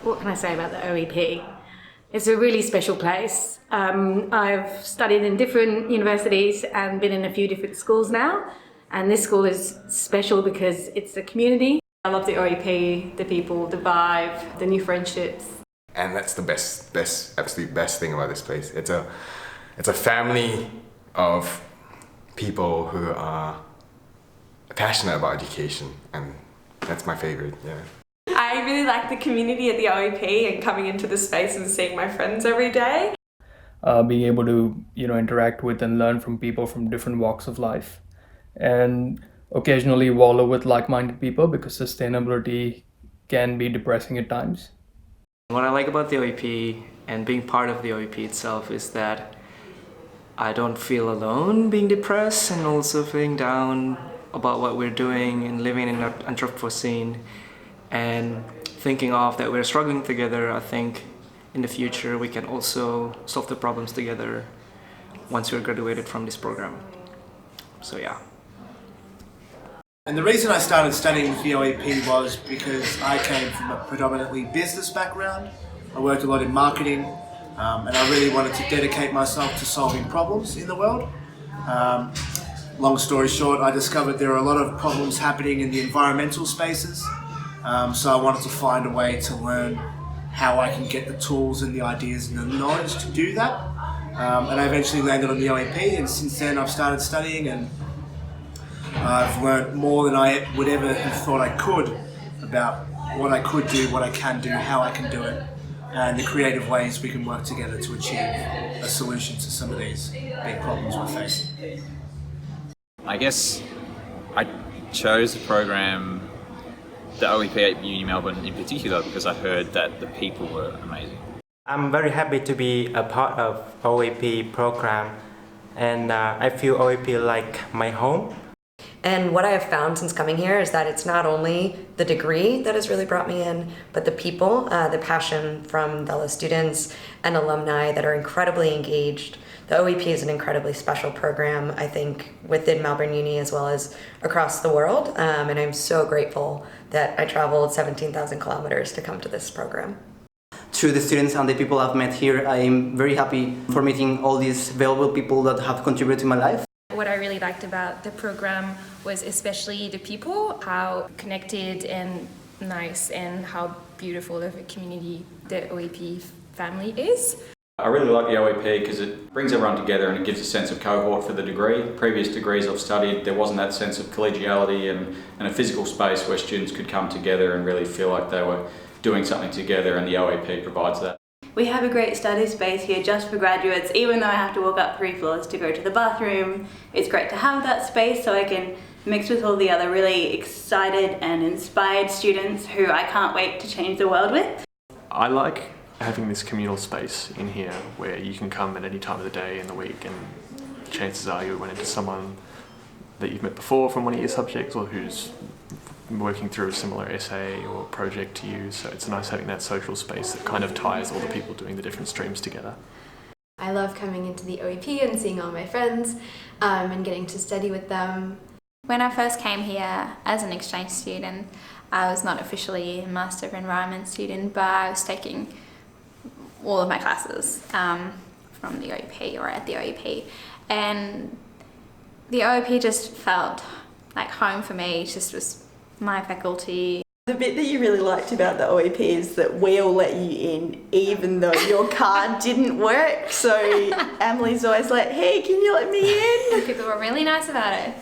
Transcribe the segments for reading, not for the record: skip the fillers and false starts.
what can I say about the OEP? It's a really special place. I've studied in different universities and been in a few different schools now. And this school is special because it's a community. I love the OEP, the people, the vibe, the new friendships. And that's the absolute best thing about this place. It's a family of people who are passionate about education, and that's my favorite, yeah. I really like the community at the OEP and coming into the space and seeing my friends every day. Being able to, interact with and learn from people from different walks of life. And occasionally wallow with like-minded people because sustainability can be depressing at times. What I like about the OEP and being part of the OEP itself is that I don't feel alone being depressed and also feeling down about what we're doing and living in an Anthropocene and thinking of that we're struggling together. I think in the future we can also solve the problems together once we're graduated from this program. So yeah. And the reason I started studying with the OEP was because I came from a predominantly business background. I worked a lot in marketing, and I really wanted to dedicate myself to solving problems in the world. Long story short, I discovered there are a lot of problems happening in the environmental spaces, so I wanted to find a way to learn how I can get the tools and the ideas and the knowledge to do that. And I eventually landed on the OEP, and since then I've started studying, and I've learned more than I would ever have thought I could about what I could do, what I can do, how I can do it, and the creative ways we can work together to achieve a solution to some of these big problems we're facing. I guess I chose the program, the OEP at Uni Melbourne in particular, because I heard that the people were amazing. I'm very happy to be a part of OEP program, and I feel OEP like my home. And what I have found since coming here is that it's not only the degree that has really brought me in, but the people, the passion from fellow students and alumni that are incredibly engaged. The OEP is an incredibly special program, I think, within Melbourne Uni as well as across the world. And I'm so grateful that I traveled 17,000 kilometers to come to this program. Through the students and the people I've met here, I am very happy for meeting all these valuable people that have contributed to my life. What I really liked about the program was especially the people, how connected and nice and how beautiful of a community the OEP family is. I really like the OEP because it brings everyone together and it gives a sense of cohort for the degree. Previous degrees I've studied, there wasn't that sense of collegiality and a physical space where students could come together and really feel like they were doing something together, and the OEP provides that. We have a great study space here just for graduates. Even though I have to walk up 3 floors to go to the bathroom, it's great to have that space so I can mix with all the other really excited and inspired students who I can't wait to change the world with. I like having this communal space in here where you can come at any time of the day in the week, and chances are you'll run into someone that you've met before from one of your subjects or who's working through a similar essay or project to you, so it's nice having that social space that kind of ties all the people doing the different streams together. I love coming into the OEP and seeing all my friends and getting to study with them. When I first came here as an exchange student, I was not officially a Master of Environment student, but I was taking all of my classes from the OEP or at the OEP, and the OEP just felt like home for me. It just was my faculty. The bit that you really liked about the OEP is that we all let you in even though your card didn't work. So Emily's always like, hey, can you let me in? People were really nice about it.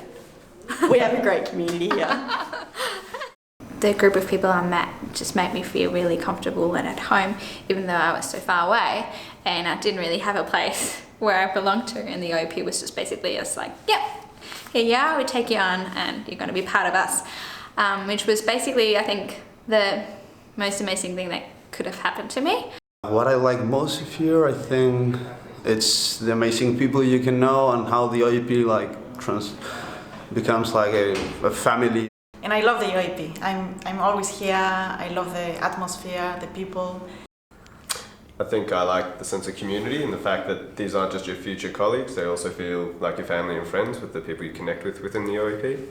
We have a great community here. The group of people I met just made me feel really comfortable and at home, even though I was so far away and I didn't really have a place where I belonged to, and the OEP was just basically just like, yep, here you are, we take you on and you're going to be part of us. Which was basically, I think, the most amazing thing that could have happened to me. What I like most of here, I think, it's the amazing people you can know and how the OEP becomes like a family. And I love the OEP. I'm always here. I love the atmosphere, the people. I think I like the sense of community and the fact that these aren't just your future colleagues, they also feel like your family and friends with the people you connect with within the OEP.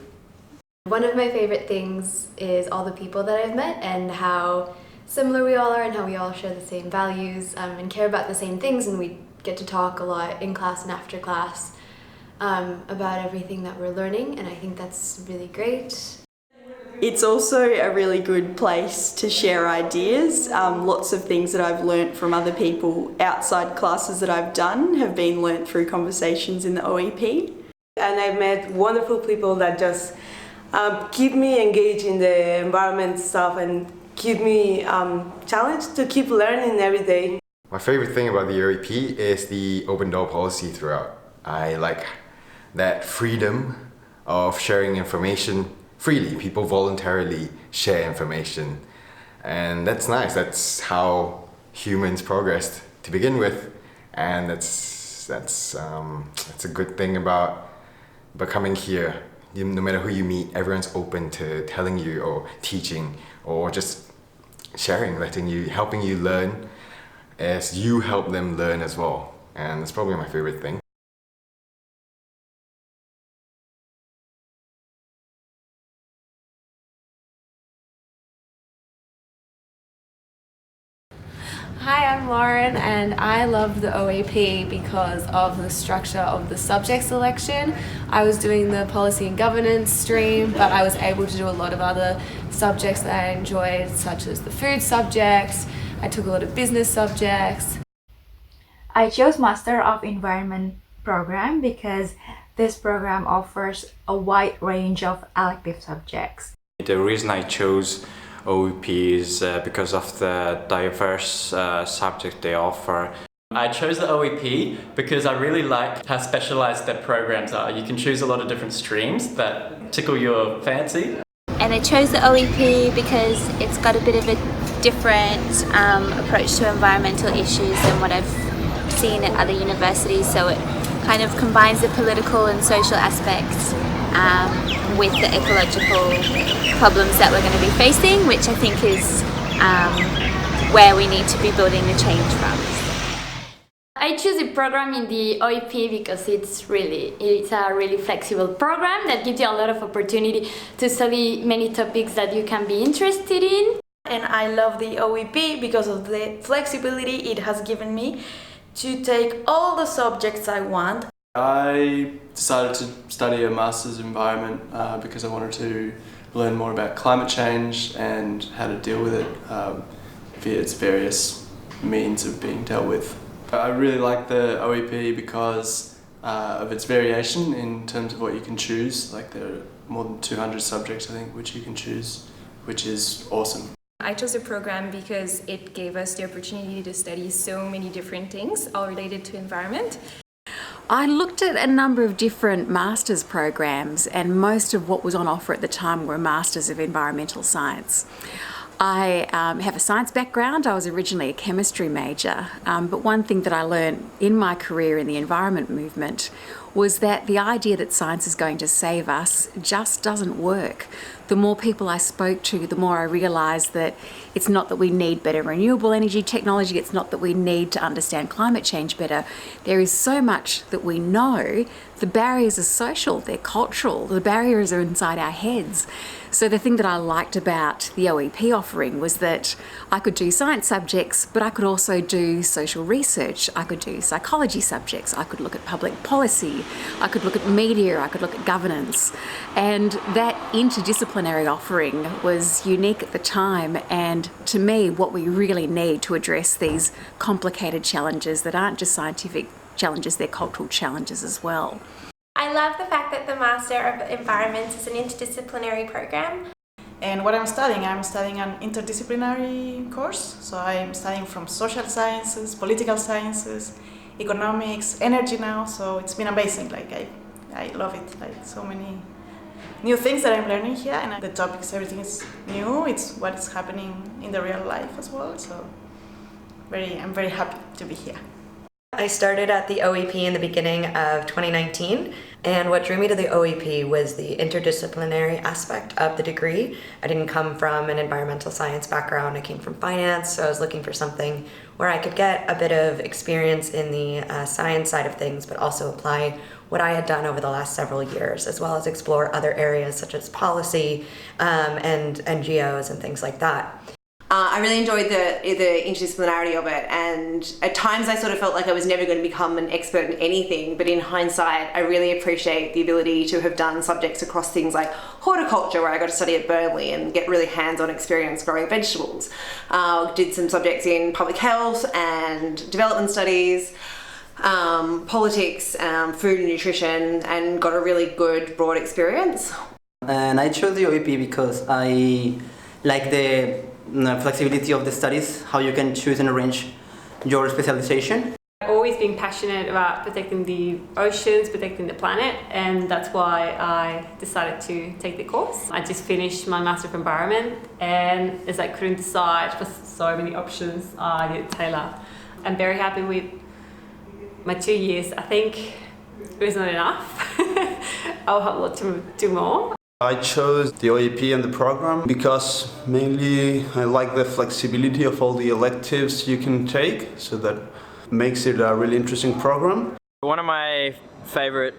One of my favorite things is all the people that I've met and how similar we all are and how we all share the same values and care about the same things, and we get to talk a lot in class and after class about everything that we're learning, and I think that's really great. It's also a really good place to share ideas. Lots of things that I've learnt from other people outside classes that I've done have been learnt through conversations in the OEP. And I've met wonderful people that just keep me engaged in the environment stuff and keep me challenged to keep learning every day. My favorite thing about the OEP is the open door policy throughout. I like that freedom of sharing information freely. People voluntarily share information, and that's nice. That's how humans progressed to begin with, and that's a good thing about coming here. No matter who you meet, everyone's open to telling you or teaching or just sharing, helping you learn as you help them learn as well. And that's probably my favorite thing. Hi, I'm Lauren, and I love the OEP because of the structure of the subject selection. I was doing the policy and governance stream, but I was able to do a lot of other subjects that I enjoyed, such as the food subjects. I took a lot of business subjects. I chose Master of Environment program because this program offers a wide range of elective subjects. The reason I chose OEP is because of the diverse subject they offer. I chose the OEP because I really like how specialized their programs are. You can choose a lot of different streams that tickle your fancy. And I chose the OEP because it's got a bit of a different approach to environmental issues than what I've seen at other universities, so it kind of combines the political and social aspects with the ecological problems that we're going to be facing, which I think is where we need to be building the change from. I choose the program in the OEP because it's a really flexible program that gives you a lot of opportunity to study many topics that you can be interested in. And I love the OEP because of the flexibility it has given me to take all the subjects I want. I decided to study a Master's in Environment because I wanted to learn more about climate change and how to deal with it via its various means of being dealt with. I really like the OEP because of its variation in terms of what you can choose. Like there are more than 200 subjects, I think, which you can choose, which is awesome. I chose the program because it gave us the opportunity to study so many different things, all related to environment. I looked at a number of different master's programs, and most of what was on offer at the time were Masters of Environmental Science. I have a science background. I was originally a chemistry major, but one thing that I learned in my career in the environment movement was that the idea that science is going to save us just doesn't work. The more people I spoke to, the more I realised that it's not that we need better renewable energy technology, it's not that we need to understand climate change better. There is so much that we know. The barriers are social, they're cultural, the barriers are inside our heads. So the thing that I liked about the OEP offering was that I could do science subjects, but I could also do social research, I could do psychology subjects, I could look at public policy, I could look at media, I could look at governance. And that interdisciplinary offering was unique at the time, and to me what we really need to address these complicated challenges that aren't just scientific challenges, they're cultural challenges as well. I love the fact that the Master of Environment is an interdisciplinary program. And what I'm studying an interdisciplinary course. So I'm studying from social sciences, political sciences, economics, energy now. So it's been amazing. Like I love it. Like so many new things that I'm learning here, and the topics, everything is new. It's what is happening in the real life as well. So I'm very happy to be here. I started at the OEP in the beginning of 2019, and what drew me to the OEP was the interdisciplinary aspect of the degree. I didn't come from an environmental science background, I came from finance, so I was looking for something where I could get a bit of experience in the science side of things, but also apply what I had done over the last several years, as well as explore other areas such as policy and NGOs and things like that. I really enjoyed the interdisciplinarity of it, and at times I sort of felt like I was never going to become an expert in anything, but in hindsight I really appreciate the ability to have done subjects across things like horticulture, where I got to study at Burnley and get really hands-on experience growing vegetables. Did some subjects in public health and development studies, politics, food and nutrition, and got a really good broad experience. And I chose the OEP because I like the flexibility of the studies, how you can choose and arrange your specialization. I've always been passionate about protecting the oceans, protecting the planet, and that's why I decided to take the course. I just finished my Master of Environment, and as I couldn't decide for so many options, I did Taylor. I'm very happy with my 2 years. I think it was not enough. I'll have a lot to do more. I chose the OEP and the program because mainly I like the flexibility of all the electives you can take, so that makes it a really interesting program. One of my favourite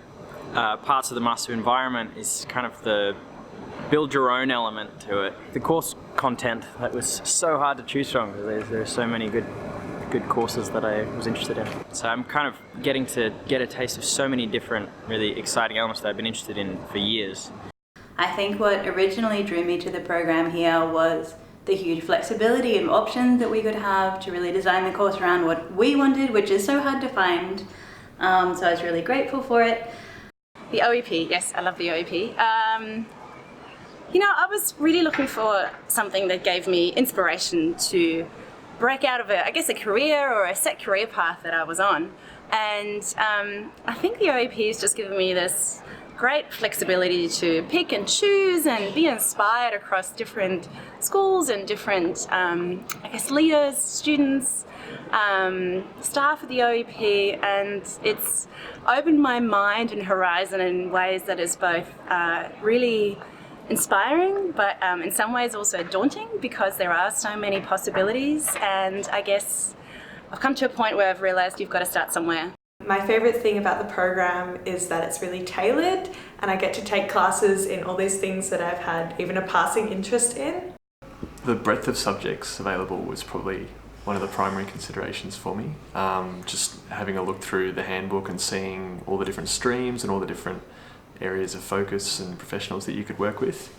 parts of the Master of Environment is kind of the build your own element to it. The course content, that was so hard to choose from because there are so many good courses that I was interested in. So I'm kind of getting to get a taste of so many different really exciting elements that I've been interested in for years. I think what originally drew me to the program here was the huge flexibility and options that we could have to really design the course around what we wanted, which is so hard to find. So I was really grateful for it. The OEP, yes, I love the OEP. You know, I was really looking for something that gave me inspiration to break out of a career or a set career path that I was on. And I think the OEP has just given me this great flexibility to pick and choose and be inspired across different schools and different, leaders, students, staff of the OEP, and it's opened my mind and horizon in ways that is both really inspiring, but in some ways also daunting, because there are so many possibilities, and I guess I've come to a point where I've realised you've got to start somewhere. My favourite thing about the program is that it's really tailored, and I get to take classes in all these things that I've had even a passing interest in. The breadth of subjects available was probably one of the primary considerations for me. Just having a look through the handbook and seeing all the different streams and all the different areas of focus and professionals that you could work with.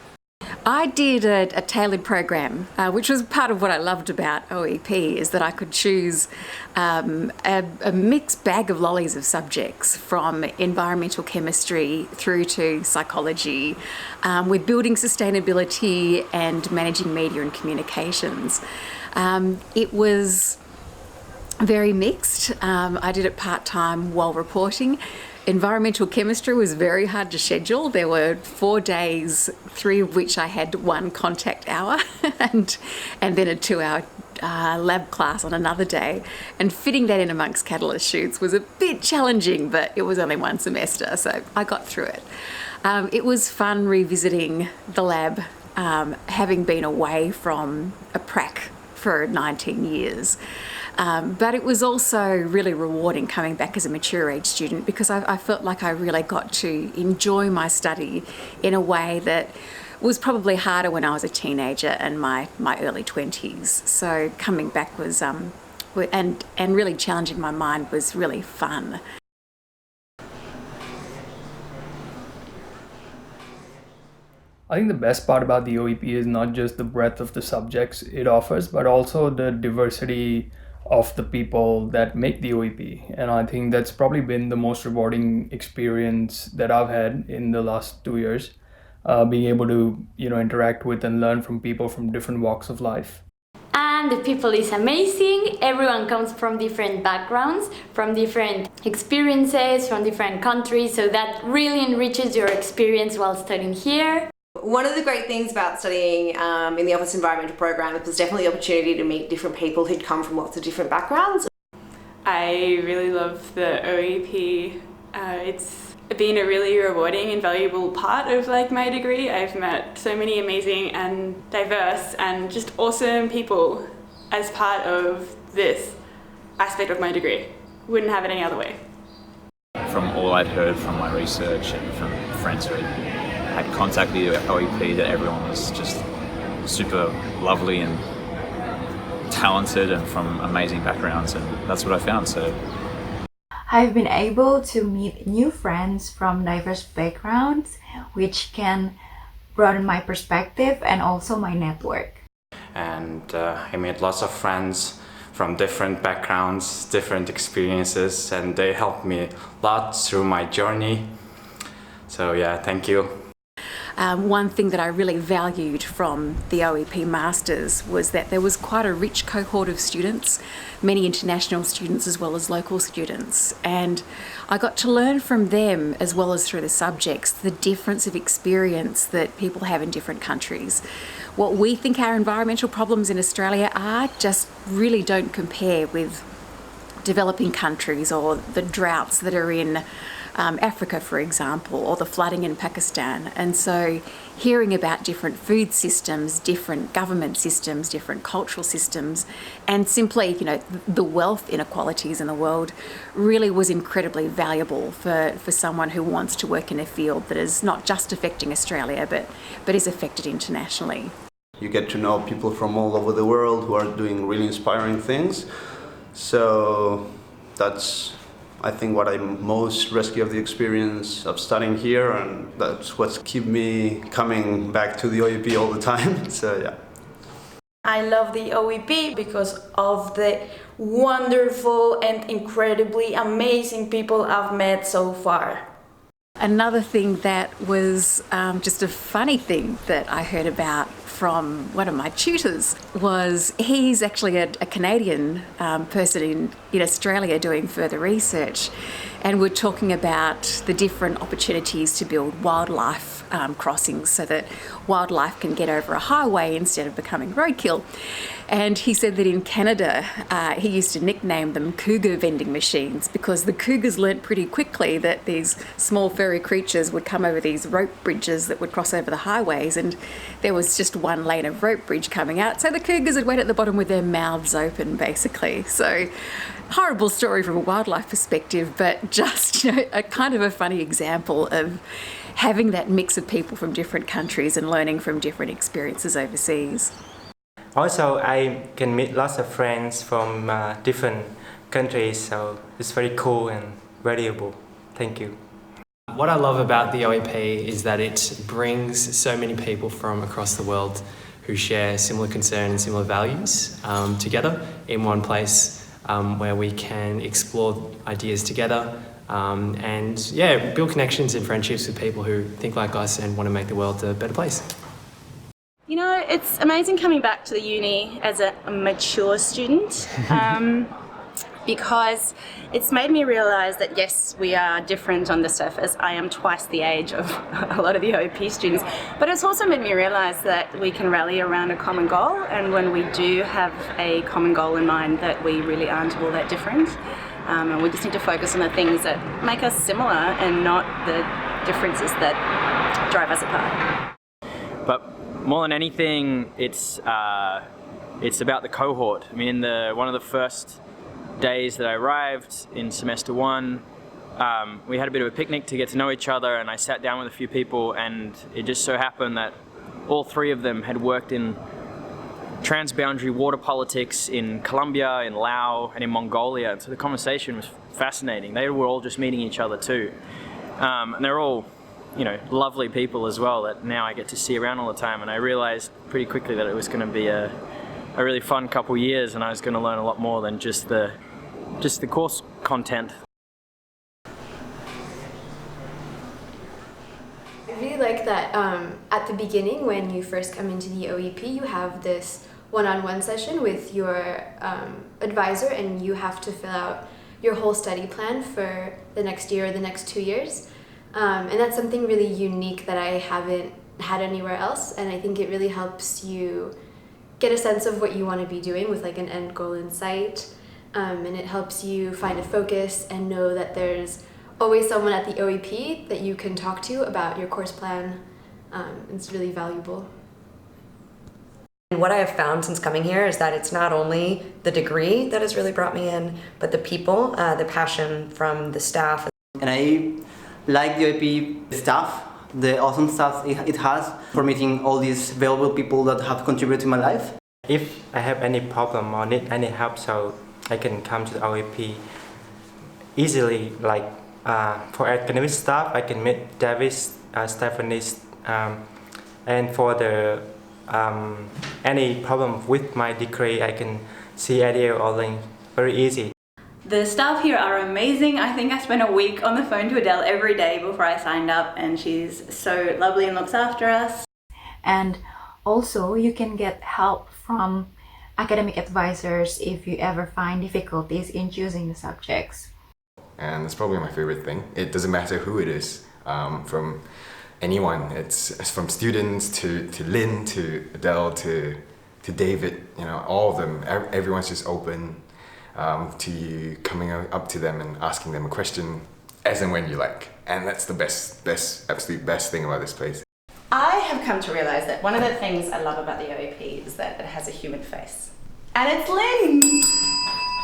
I did a tailored program, which was part of what I loved about OEP, is that I could choose a mixed bag of lollies of subjects, from environmental chemistry through to psychology, with building sustainability and managing media and communications. It was very mixed. I did it part-time while reporting. Environmental chemistry was very hard to schedule. There were 4 days, 3 of which I had 1 contact hour and then a 2-hour lab class on another day. And fitting that in amongst catalyst shoots was a bit challenging, but it was only 1 semester, so I got through it. It was fun revisiting the lab, having been away from a prac for 19 years. But it was also really rewarding coming back as a mature age student, because I felt like I really got to enjoy my study in a way that was probably harder when I was a teenager and my early 20s. So coming back was, and really challenging my mind was really fun. I think the best part about the OEP is not just the breadth of the subjects it offers, but also the diversity of the people that make the OEP. And I think that's probably been the most rewarding experience that I've had in the last 2 years, being able to, interact with and learn from people from different walks of life. And the people is amazing. Everyone comes from different backgrounds, from different experiences, from different countries, so that really enriches your experience while studying here. One of the great things about studying in the Office Environmental Program was definitely the opportunity to meet different people who'd come from lots of different backgrounds. I really love the OEP. It's been a really rewarding and valuable part of my degree. I've met so many amazing and diverse and just awesome people as part of this aspect of my degree. Wouldn't have it any other way. From all I'd heard from my research and from friends who had contacted the OEP, that everyone was just super lovely and talented and from amazing backgrounds, and that's what I found. So I've been able to meet new friends from diverse backgrounds, which can broaden my perspective and also my network. And I made lots of friends from different backgrounds, different experiences, and they helped me a lot through my journey. So yeah, thank you. One thing that I really valued from the OEP Masters was that there was quite a rich cohort of students, many international students as well as local students, and I got to learn from them as well as through the subjects the difference of experience that people have in different countries. What we think our environmental problems in Australia are just really don't compare with developing countries or the droughts that are in Africa, for example, or the flooding in Pakistan. And so hearing about different food systems, different government systems, different cultural systems, and simply, the wealth inequalities in the world really was incredibly valuable for someone who wants to work in a field that is not just affecting Australia, but is affected internationally. You get to know people from all over the world who are doing really inspiring things. So that's, I think, what I most rescue of the experience of studying here, and that's what's keep me coming back to the OEP all the time. So yeah. I love the OEP because of the wonderful and incredibly amazing people I've met so far. Another thing that was just a funny thing that I heard about from one of my tutors was he's actually a Canadian person in Australia doing further research, and we're talking about the different opportunities to build wildlife crossings so that wildlife can get over a highway instead of becoming roadkill. And he said that in Canada, he used to nickname them cougar vending machines because the cougars learnt pretty quickly that these small furry creatures would come over these rope bridges that would cross over the highways, and there was just one lane of rope bridge coming out, so the cougars would wait at the bottom with their mouths open, basically. So horrible story from a wildlife perspective, but just a kind of a funny example of having that mix of people from different countries and learning from different experiences overseas. Also, I can meet lots of friends from different countries, so it's very cool and valuable. Thank you. What I love about the OEP is that it brings so many people from across the world who share similar concerns and similar values together in one place where we can explore ideas together and build connections and friendships with people who think like us and want to make the world a better place. You know, it's amazing coming back to the uni as a mature student because it's made me realise that yes, we are different on the surface. I am twice the age of a lot of the OEP students, but it's also made me realise that we can rally around a common goal, and when we do have a common goal in mind, that we really aren't all that different. And we just need to focus on the things that make us similar and not the differences that drive us apart. But more than anything, it's about the cohort. I mean, one of the first days that I arrived in semester one, we had a bit of a picnic to get to know each other, and I sat down with a few people, and it just so happened that all three of them had worked in transboundary water politics in Colombia, in Laos, and in Mongolia, and so the conversation was fascinating. They were all just meeting each other too, and they're all lovely people as well that now I get to see around all the time, and I realized pretty quickly that it was going to be a really fun couple years, and I was going to learn a lot more than just the course content. I really like that at the beginning when you first come into the OEP, you have this one-on-one session with your advisor, and you have to fill out your whole study plan for the next year or the next 2 years. And that's something really unique that I haven't had anywhere else, and I think it really helps you get a sense of what you want to be doing with like an end goal in sight, and it helps you find a focus and know that there's always someone at the OEP that you can talk to about your course plan. It's really valuable. And what I have found since coming here is that it's not only the degree that has really brought me in, but the people, the passion from the staff. And I like the OEP staff, the awesome staff it has for meeting all these valuable people that have contributed to my life. If I have any problem or need any help, so I can come to the OEP easily. Like for academic staff, I can meet Davis, Stephanie, and for the any problem with my degree, I can see Adele or Link very easy. The staff here are amazing. I think I spent a week on the phone to Adele every day before I signed up, and she's so lovely and looks after us. And also you can get help from academic advisors if you ever find difficulties in choosing the subjects. And it's probably my favorite thing. It doesn't matter who it is, from anyone. It's from students to Lynn, to Adele, to David, you know, all of them. Everyone's just open to you coming up to them and asking them a question as and when you like. And that's the absolute best thing about this place. I have come to realise that one of the things I love about the OEP is that it has a human face. And it's Lynn!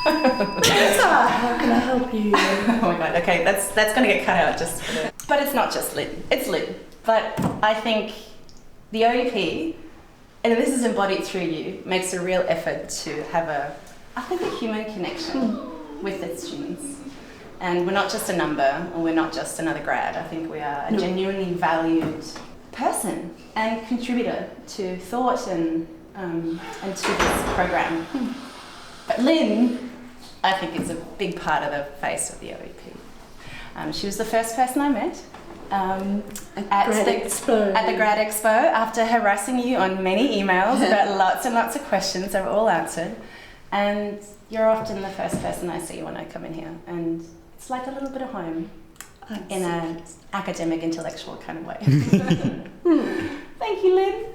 Lisa, how can I help you? Oh my god, okay, that's going to get cut out just for the... But it's not just Lynn, it's Lynn. But I think the OEP, and this is embodied through you, makes a real effort to have a human connection with its students. And we're not just a number, or we're not just another grad. I think we are a genuinely valued person and contributor to thought and to this program. But Lynn, I think, is a big part of the face of the OEP. She was the first person I met at the Grad Expo after harassing you on many emails about lots and lots of questions that were all answered. And you're often the first person I see when I come in here, and it's like a little bit of home in an academic, intellectual kind of way. Thank you, Lynn.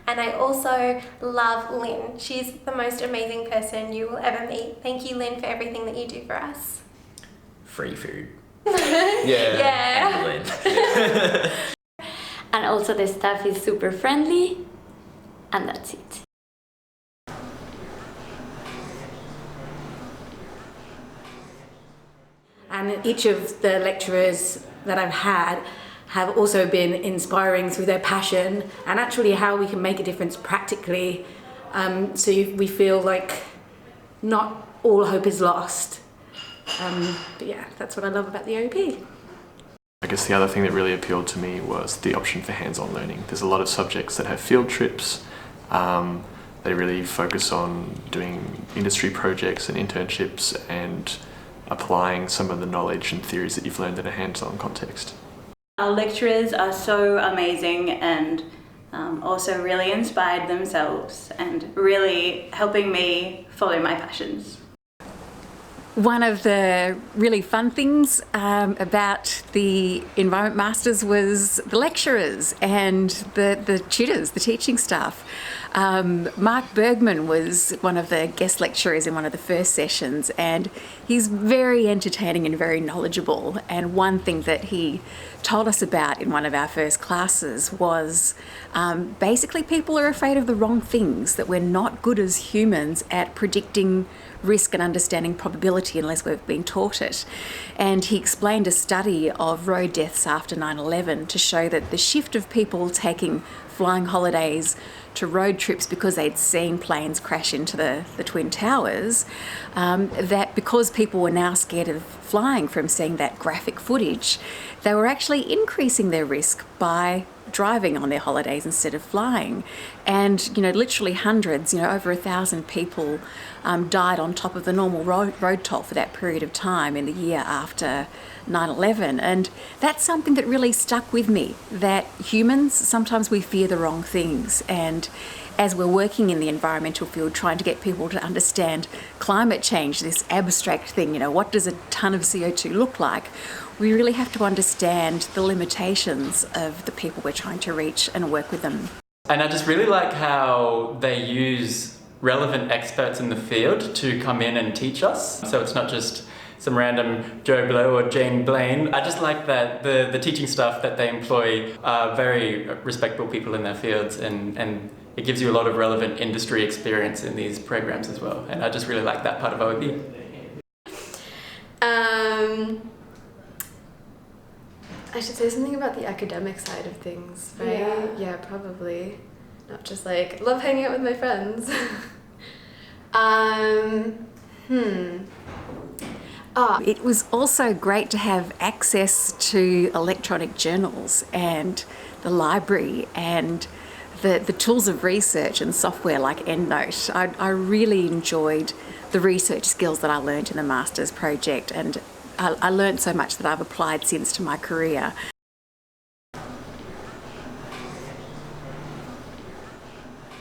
And I also love Lynn. She's the most amazing person you will ever meet. Thank you, Lynn, for everything that you do for us. Free food. Yeah. And Lynn. And also the staff is super friendly, and that's it. And each of the lecturers that I've had have also been inspiring through their passion and actually how we can make a difference practically, so we feel like not all hope is lost. But yeah, that's what I love about the OEP. I guess the other thing that really appealed to me was the option for hands-on learning. There's a lot of subjects that have field trips. They really focus on doing industry projects and internships and applying some of the knowledge and theories that you've learned in a hands-on context. Our lecturers are so amazing and also really inspired themselves and really helping me follow my passions. One of the really fun things about the Environment Masters was the lecturers and the tutors, the teaching staff. Mark Bergman was one of the guest lecturers in one of the first sessions, and he's very entertaining and very knowledgeable. And one thing that he told us about in one of our first classes was basically people are afraid of the wrong things, that we're not good as humans at predicting risk and understanding probability unless we've been taught it. And he explained a study of road deaths after 9/11 to show that the shift of people taking flying holidays to road trips because they'd seen planes crash into the Twin Towers, that because people were now scared of flying from seeing that graphic footage, they were actually increasing their risk by driving on their holidays instead of flying. And, you know, literally hundreds, over 1,000 people died on top of the normal road toll for that period of time in the year after 9/11. And that's something that really stuck with me, that humans, sometimes we fear the wrong things. And as we're working in the environmental field, trying to get people to understand climate change, this abstract thing, what does a ton of CO2 look like? We really have to understand the limitations of the people we're trying to reach and work with them. And I just really like how they use relevant experts in the field to come in and teach us. So it's not just some random Joe Blow or Jane Blaine. I just like that the teaching staff that they employ are very respectable people in their fields, and it gives you a lot of relevant industry experience in these programs as well. And I just really like that part of OEP. I should say something about the academic side of things, right? Yeah, probably. Not just like, love hanging out with my friends. It was also great to have access to electronic journals and the library and the tools of research and software like EndNote. I really enjoyed the research skills that I learned in the master's project, and I learned so much that I've applied since to my career.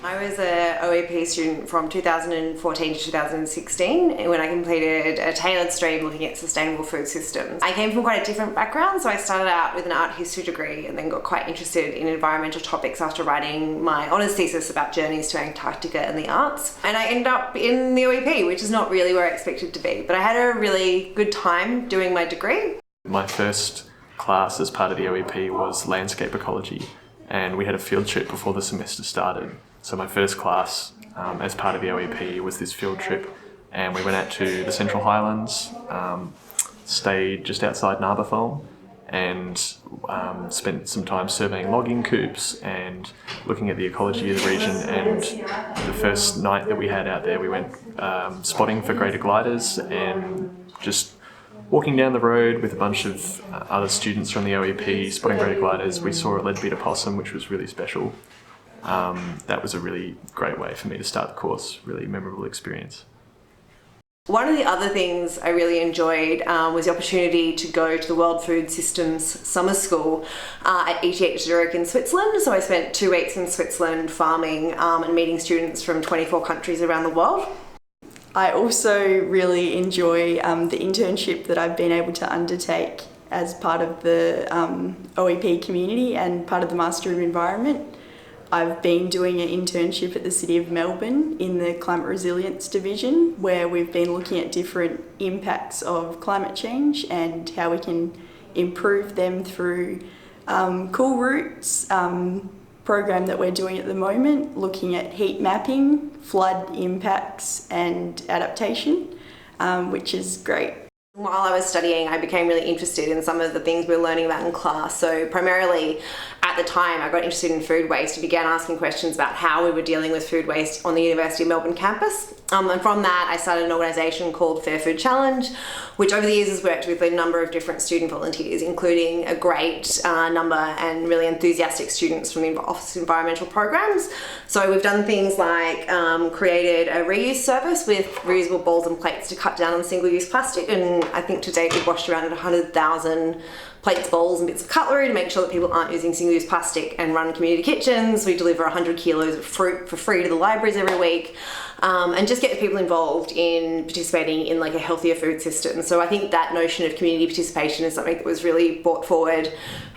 I was an OEP student from 2014 to 2016 when I completed a tailored stream looking at sustainable food systems. I came from quite a different background, so I started out with an art history degree and then got quite interested in environmental topics after writing my honours thesis about journeys to Antarctica and the arts. And I ended up in the OEP, which is not really where I expected to be, but I had a really good time doing my degree. My first class as part of the OEP was landscape ecology, and we had a field trip before the semester started. So my first class as part of the OEP was this field trip, and we went out to the Central Highlands, stayed just outside Narberthon, and spent some time surveying logging coops and looking at the ecology of the region. And the first night that we had out there, we went spotting for greater gliders, and just walking down the road with a bunch of other students from the OEP spotting greater gliders, we saw a leadbeater possum, which was really special. That was a really great way for me to start the course, really memorable experience. One of the other things I really enjoyed was the opportunity to go to the World Food Systems Summer School at ETH Zurich in Switzerland. So I spent 2 weeks in Switzerland farming and meeting students from 24 countries around the world. I also really enjoy the internship that I've been able to undertake as part of the OEP community and part of the Master of Environment. I've been doing an internship at the City of Melbourne in the Climate Resilience Division, where we've been looking at different impacts of climate change and how we can improve them through Cool Roots program that we're doing at the moment, looking at heat mapping, flood impacts and adaptation, which is great. While I was studying, I became really interested in some of the things we were learning about in class. So primarily at the time, I got interested in food waste and began asking questions about how we were dealing with food waste on the University of Melbourne campus. And from that, I started an organisation called Fair Food Challenge, which over the years has worked with a number of different student volunteers, including a great number and really enthusiastic students from the Office of Environmental Programs. So we've done things like created a reuse service with reusable bowls and plates to cut down on single-use plastic, and I think to date we've washed around 100,000 plates, bowls and bits of cutlery to make sure that people aren't using single-use plastic, and run community kitchens. We deliver 100 kilos of fruit for free to the libraries every week, and just get people involved in participating in like a healthier food system. So I think that notion of community participation is something that was really brought forward,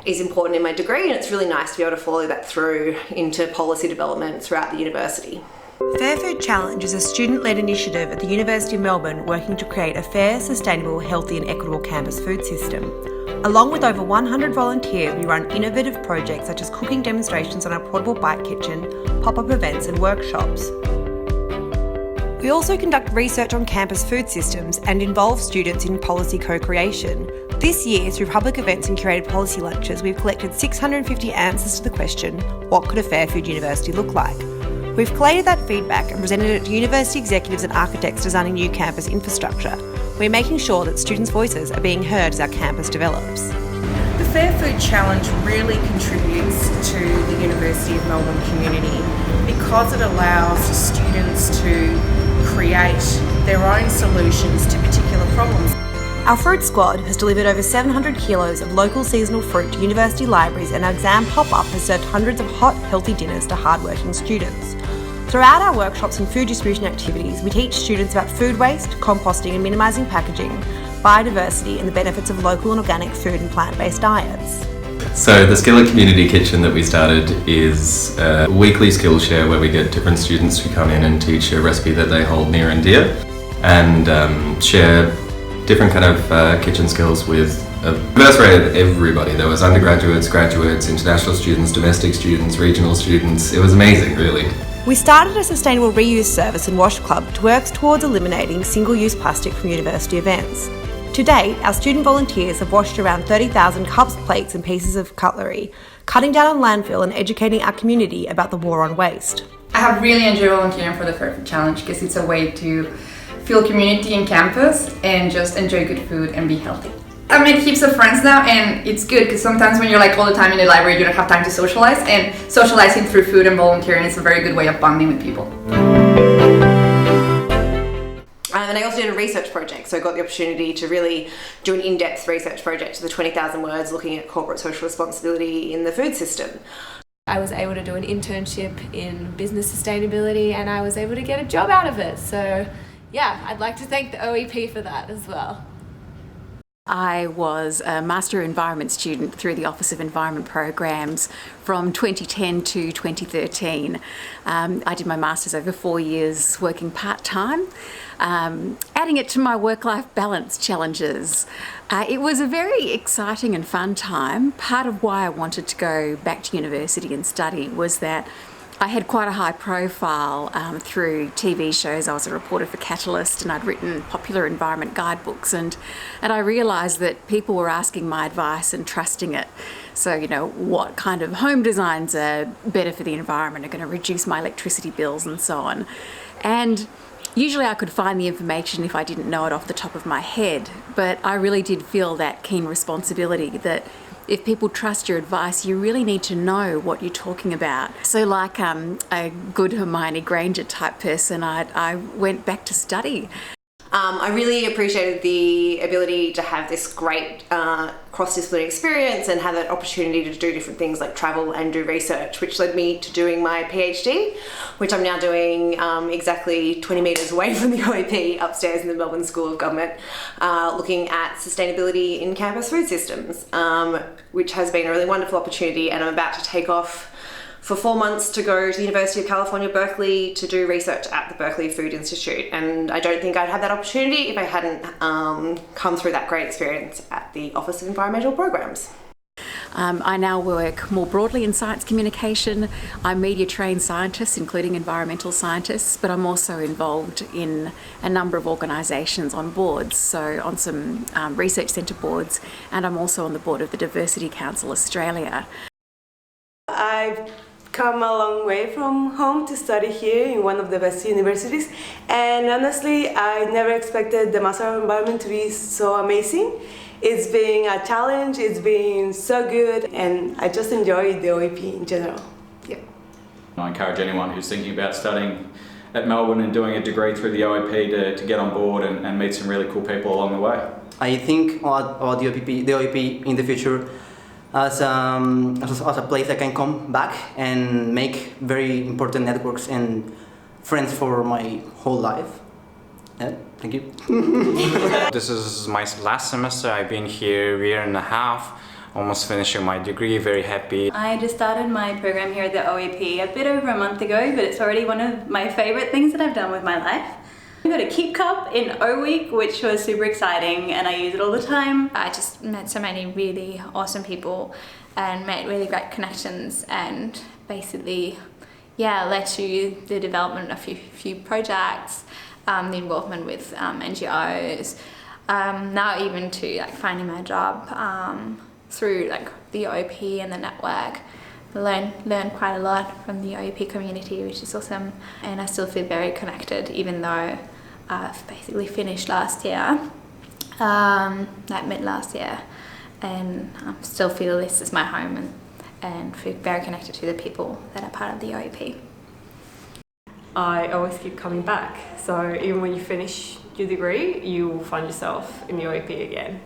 is important in my degree, and it's really nice to be able to follow that through into policy development throughout the university. Fair Food Challenge is a student-led initiative at the University of Melbourne working to create a fair, sustainable, healthy and equitable campus food system. Along with over 100 volunteers, we run innovative projects such as cooking demonstrations on our portable bite kitchen, pop-up events and workshops. We also conduct research on campus food systems and involve students in policy co-creation. This year, through public events and curated policy lunches, we've collected 650 answers to the question, what could a fair food university look like? We've collated that feedback and presented it to university executives and architects designing new campus infrastructure. We're making sure that students' voices are being heard as our campus develops. The Fair Food Challenge really contributes to the University of Melbourne community because it allows students to create their own solutions to particular problems. Our Fruit Squad has delivered over 700 kilos of local seasonal fruit to university libraries, and our exam pop-up has served hundreds of hot, healthy dinners to hardworking students. Throughout our workshops and food distribution activities, we teach students about food waste, composting and minimising packaging, biodiversity and the benefits of local and organic food and plant-based diets. So the Skillet Community Kitchen that we started is a weekly skill share where we get different students to come in and teach a recipe that they hold near and dear, and share different kind of kitchen skills with a diverse array of everybody. There was undergraduates, graduates, international students, domestic students, regional students. It was amazing, really. We started a sustainable reuse service and wash club to work towards eliminating single-use plastic from university events. To date, our student volunteers have washed around 30,000 cups, plates and pieces of cutlery, cutting down on landfill and educating our community about the war on waste. I have really enjoyed volunteering for the Fair Food Challenge because it's a way to feel community in campus and just enjoy good food and be healthy. I've made heaps of friends now, and it's good because sometimes when you're like all the time in the library you don't have time to socialize, and socializing through food and volunteering is a very good way of bonding with people. And I also did a research project, so I got the opportunity to really do an in-depth research project, the 20,000 words, looking at corporate social responsibility in the food system. I was able to do an internship in business sustainability and I was able to get a job out of it. So yeah, I'd like to thank the OEP for that as well. I was a Master Environment student through the Office of Environment Programs from 2010 to 2013. I did my Masters over 4 years working part-time, adding it to my work-life balance challenges. It was a very exciting and fun time. Part of why I wanted to go back to university and study was that I had quite a high profile through TV shows. I was a reporter for Catalyst and I'd written popular environment guidebooks, and I realised that people were asking my advice and trusting it. So, you know, what kind of home designs are better for the environment, are going to reduce my electricity bills and so on. And usually I could find the information if I didn't know it off the top of my head, but I really did feel that keen responsibility that if people trust your advice, you really need to know what you're talking about. So like a good Hermione Granger type person, I went back to study. I really appreciated the ability to have this great cross-disciplinary experience and have that opportunity to do different things like travel and do research, which led me to doing my PhD, which I'm now doing exactly 20 metres away from the OEP upstairs in the Melbourne School of Government, looking at sustainability in campus food systems, which has been a really wonderful opportunity, and I'm about to take off for 4 months to go to the University of California, Berkeley to do research at the Berkeley Food Institute. And I don't think I'd have that opportunity if I hadn't come through that great experience at the Office of Environmental Programs. I now work more broadly in science communication. I'm media trained scientist, including environmental scientists, but I'm also involved in a number of organisations on boards, so on some research centre boards, and I'm also on the board of the Diversity Council Australia. I've come a long way from home to study here in one of the best universities, and honestly I never expected the Master of Environment to be so amazing. It's been a challenge, it's been so good, and I just enjoy the OEP in general. Yeah. I encourage anyone who's thinking about studying at Melbourne and doing a degree through the OEP to get on board and meet some really cool people along the way. I think about the OEP in the future as a place I can come back and make very important networks and friends for my whole life. Yeah, thank you. This is my last semester. I've been here a year and a half, almost finishing my degree, very happy. I just started my program here at the OEP a bit over a month ago, but it's already one of my favourite things that I've done with my life. I got a Keep Cup in O Week, which was super exciting, and I use it all the time. I just met so many really awesome people and made really great connections, and basically, yeah, led to the development of a few projects, the involvement with NGOs, now even to like finding my job through like the OEP and the network. Learn quite a lot from the OEP community, which is awesome, and I still feel very connected even though I've basically finished last year, like mid last year, and I still feel this is my home and feel very connected to the people that are part of the OEP. I always keep coming back, so even when you finish your degree you will find yourself in the OEP again.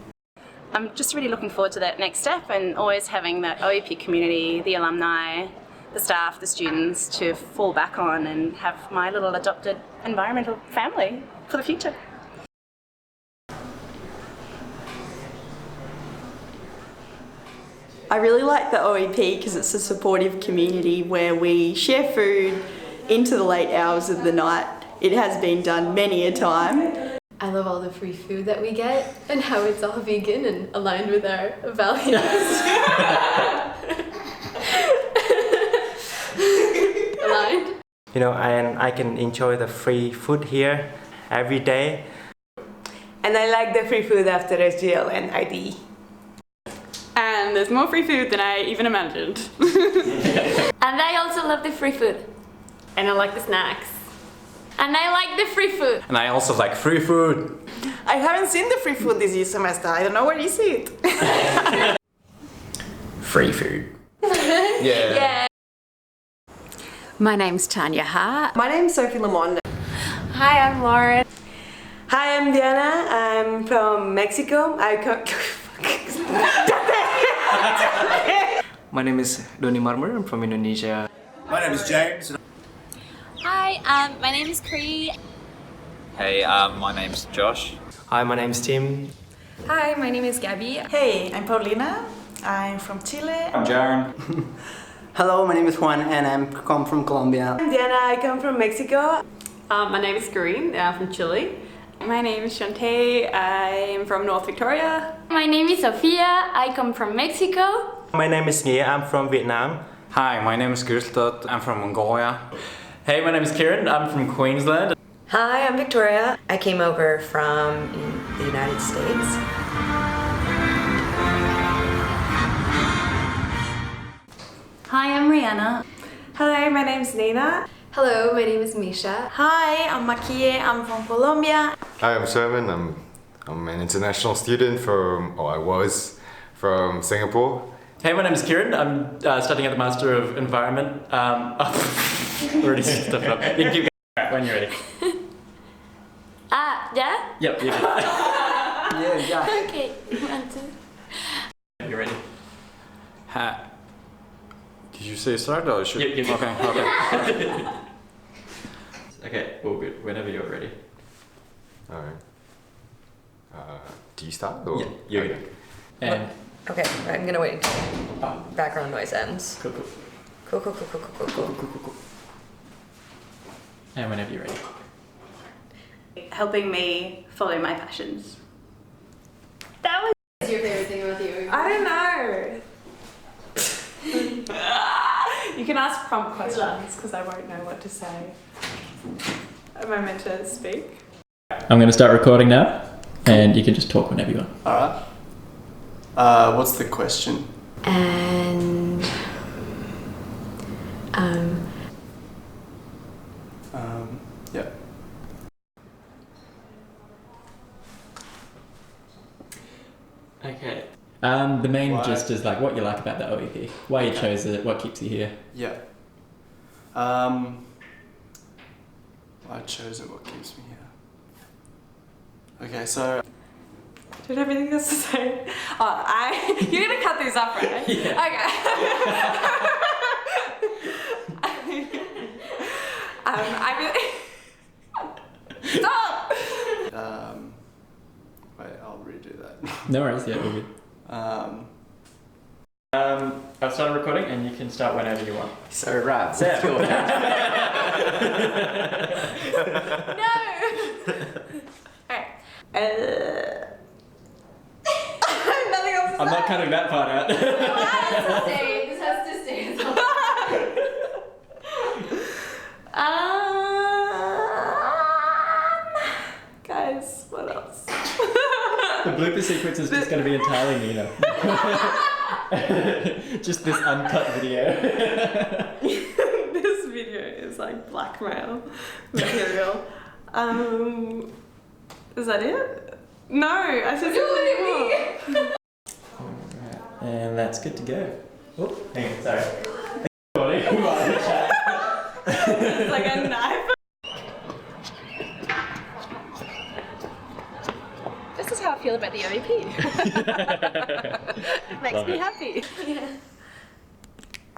I'm just really looking forward to that next step, and always having that OEP community, the alumni, the staff, the students to fall back on and have my little adopted environmental family for the future. I really like the OEP because it's a supportive community where we share food into the late hours of the night. It has been done many a time. I love all the free food that we get and how it's all vegan and aligned with our values. Aligned. You know, and I can enjoy the free food here every day. And I like the free food after SGL and IDE. And there's more free food than I even imagined. And I also love the free food. And I like the snacks. And I like the free food. And I also like free food. I haven't seen the free food this semester. I don't know where is it. Free food. Yeah. My name's Tanya Ha. My name's Sophie Lamond. Hi, I'm Lauren. Hi, I'm Diana. I'm from Mexico. My name is Doni Marmur. I'm from Indonesia. My name is James. Hi, my name is Cree. Hey, my name's Josh. Hi, my name's Tim. Hi, my name is Gabby. Hey, I'm Paulina. I'm from Chile. I'm Jaren. Hello, my name is Juan and I come from Colombia. I'm Diana. I come from Mexico. My name is Kieren. I'm from Chile. My name is Shantae. I'm from North Victoria. My name is Sofia. I come from Mexico. My name is Nghĩa. I'm from Vietnam. Hi, my name is Gustad. I'm from Mongolia. Hey, my name is Kieren. I'm from Queensland. Hi, I'm Victoria. I came over from the United States. Hi, I'm Rihanna. Hello, my name's Nina. Hello, my name is Misha. Hi, I'm Makie. I'm from Colombia. Hi, I'm Sherman. I'm an international student I was from Singapore. Hey, my name is Kieren. I'm studying at the Master of Environment. Already stuffed up. You can keep going when you're ready. Yeah? Yep, you can. Yeah. Okay, 1, 2. You're ready. Did you say start or should? Okay. Okay, all good. Whenever you're ready. Alright. Do you start? Or? Yeah, you're good. And Okay, I'm gonna wait until background noise ends. Cool. Cool. And whenever you're ready. Helping me follow my passions. That was What's your favorite thing about the OEP? I don't know. You can ask prompt questions because I won't know what to say. Am I meant to speak? I'm going to start recording now, and you can just talk whenever you want. Alright. What's the question? And Yeah. Okay. The main gist is like what you like about the OEP, why you chose it, what keeps you here. Yeah. I chose it, what keeps me here. Okay, so... Do you have anything else to say? You're gonna cut these up, right? Yeah. Okay. I really... Stop! Wait, I'll redo that. No worries, yeah, all good. I've started recording and you can start whenever you want. So right, Sam. No! Alright. Nothing else to I'm not cutting that part out. This has to stay. Guys, what else? The blooper sequence is just going to be entirely Nina. Just this uncut video. This video is like blackmail material. Is that it? No, I said something more. And that's good to go. Oh, hang on, sorry. It's like a knife. This is how I feel about the OEP. Makes me happy. Yeah.